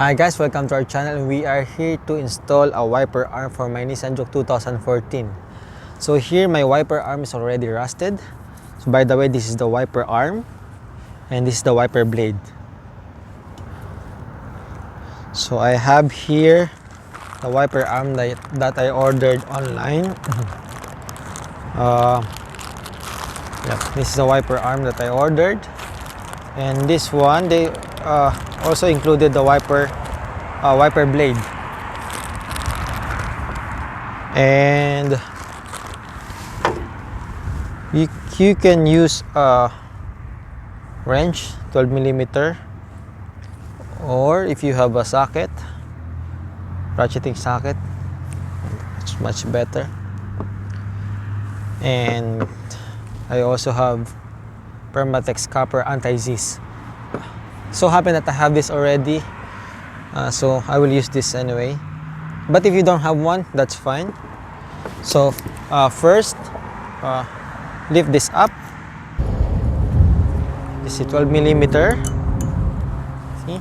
Hi guys, welcome to our channel. We are here to install a wiper arm for my Nissan Juke 2014. So here my wiper arm is already rusted. So by the way, this is the wiper arm and this is the wiper blade. So I have here the wiper arm that I ordered online. This is the wiper arm that I ordered, and this one they also included the wiper blade, and you can use a wrench 12mm, or if you have a socket, ratcheting socket, it's much better. And I also have Permatex copper anti-seize. So happen that I have this already, so I will use this anyway. But if you don't have one, that's fine. So first, lift this up. This is 12mm. See?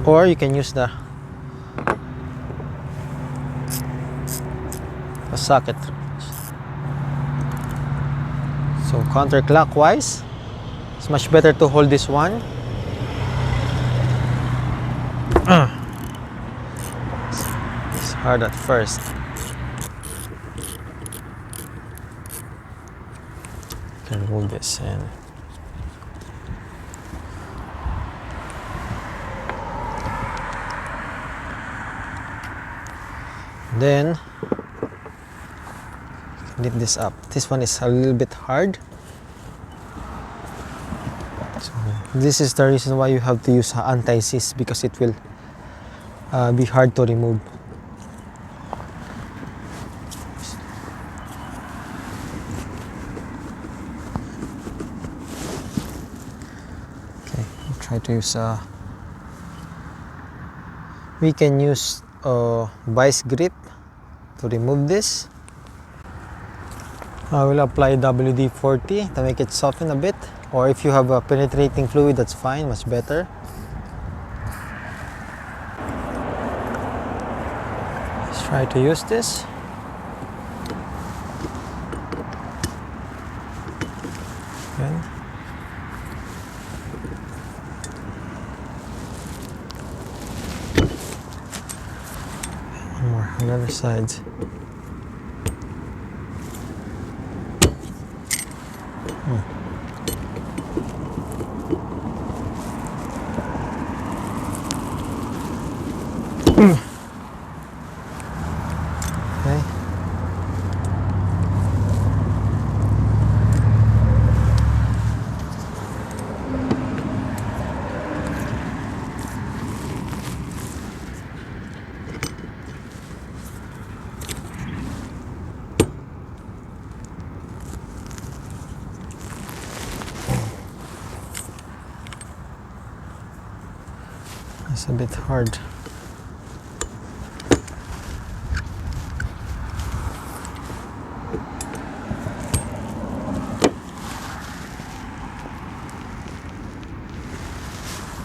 Or you can use the socket. So counterclockwise. It's much better to hold this one. It's hard at first. You can move this in. Then lift this up. This one is a little bit hard. So this is the reason why you have to use anti-seize, because it will be hard to remove. Okay, I'll try to use we can use vice grip to remove this. I will apply WD-40 to make it soften a bit, or if you have a penetrating fluid, that's fine, much better. Let's try to use this. Again. One more on the other side. Okay. It's a bit hard.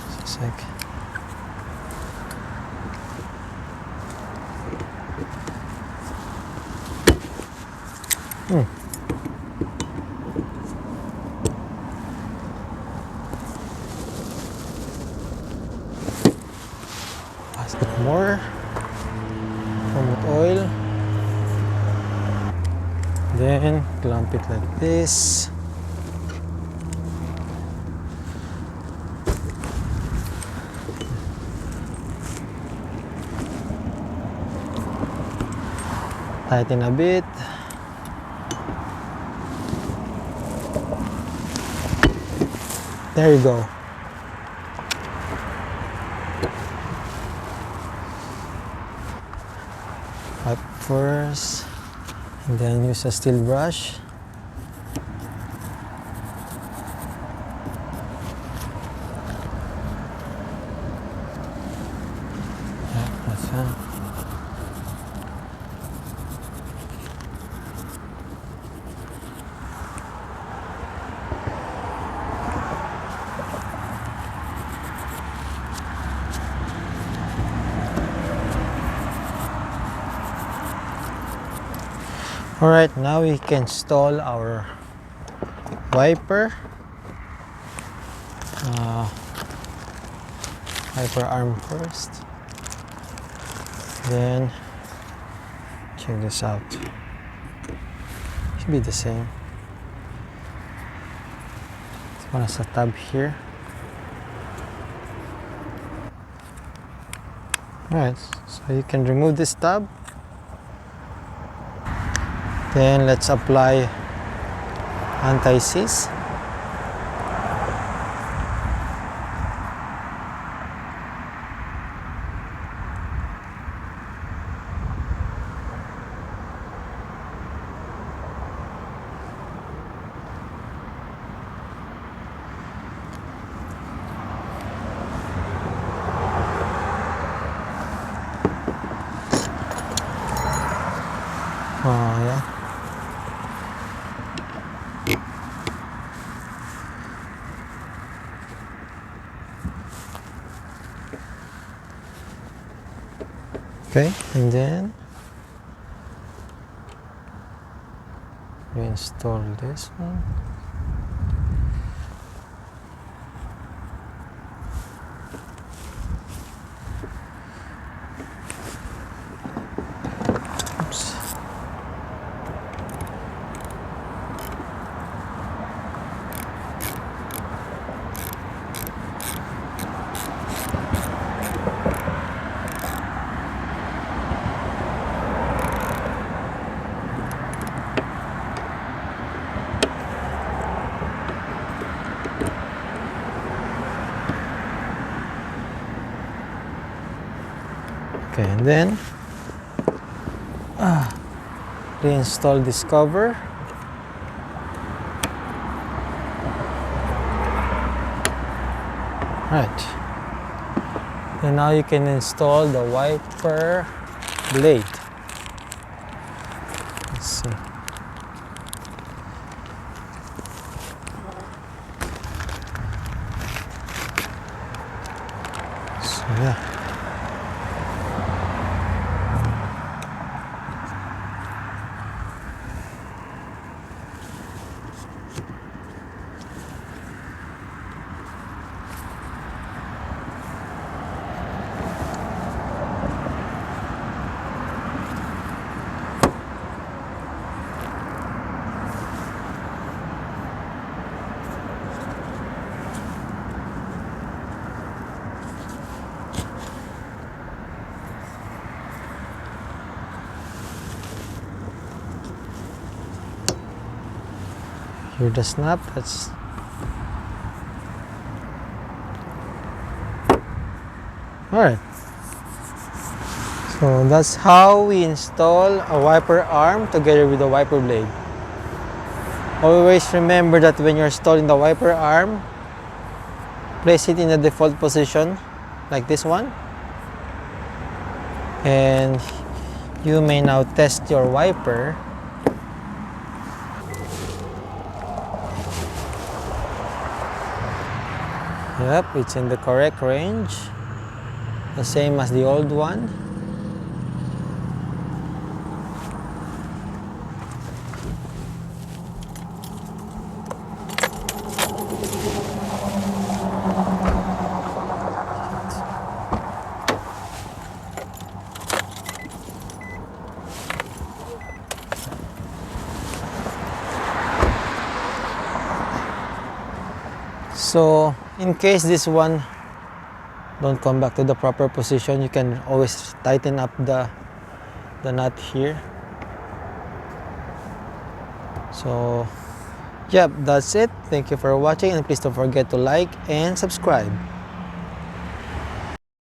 Just a sec. A bit more with oil, then clamp it like this. Tighten a bit. There you go. Up first, and then use a steel brush. Yeah, that's it. Alright, now we can install our wiper wiper arm first, then check this out. Should be the same. This one has a tab here. Alright, so you can remove this tab. Then let's apply anti-seize. Oh yeah. Okay, and then we install this one. Oops. Okay, and then reinstall this cover. Right. And now you can install the wiper blade. Let's see. So yeah. Hear the snap. That's alright. So that's how we install a wiper arm together with the wiper blade. Always remember that when you're installing the wiper arm, place it in the default position like this one, and you may now test your wiper. Yep, it's in the correct range, the same as the old one. So in case this one don't come back to the proper position, you can always tighten up the nut here. So yep, that's it. Thank you for watching, and please don't forget to like and subscribe.